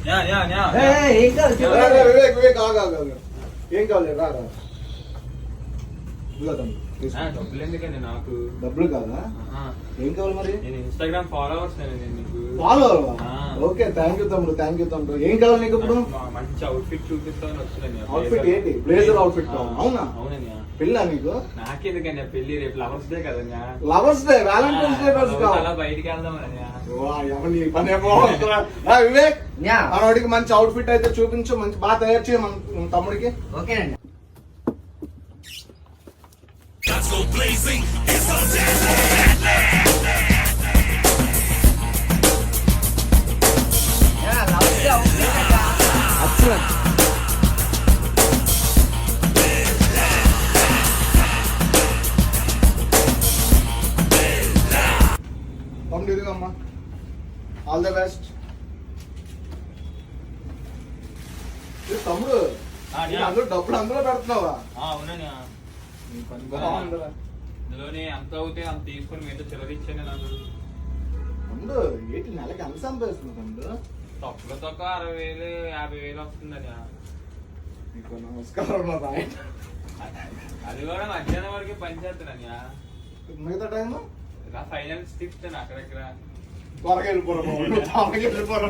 ఏం కావాలి రా రా. డబ్బులు ఎందుకండి నాకు? డబ్బులు కాదా? ఏం కావాలి మరి? నేను ఇన్స్టాగ్రామ్ ఫాలోవర్స్ నీకు. ఫాలోవర్? ఓకే, థ్యాంక్ యూ తమ్ముడు, థ్యాంక్ యూ తమ్ముడు. ఏం కావాలి నీకు ఇప్పుడు? మంచి అవుట్ఫిట్ చూపిస్తామని వచ్చిందండి. అవుట్ఫిట్ ఏంటి? Blazer outfit? అవునా? అవునని. పెళ్ళా నీకు? నాకెందుకని పెళ్లి రేపు లవర్స్ డే కదన్నా. లవర్స్ డే, వ్యాలంటైన్స్ డే రోజు అలా బయటికి వెళ్దాం. వివేక్, మనవాడికి మంచి అవుట్ఫిట్ అయితే చూపించు, మంచి బాగా తయారు చేయ మన తమ్ముడికి. ఓకేనండి. తమ్ముడు ఇదిగమ్మా, ఆల్ ద బెస్ట్. తమ్ముడు అందరూ డబ్బులు అందులో పెడుతున్నావా? అవునని. ఇందులోనే ఎంత అవుతే అంత తీసుకొని మీతో చిల్లరిచ్చాను నాకు. తమ్ముడు ఏంటి నెలకి ఎంత సంపాదిస్తున్నావు తమ్ముడు? తక్కువ తక్కువ 60,000 50,000 వస్తుందని. నీకు నమస్కారం. అది కూడా మధ్యాహ్నం వరకే పని చేస్తానని. మిగతా టైం ఫైనాన్స్ తిప్పుతాను అక్కడక్కడ. త్వరగా వెళ్ళిపోరా.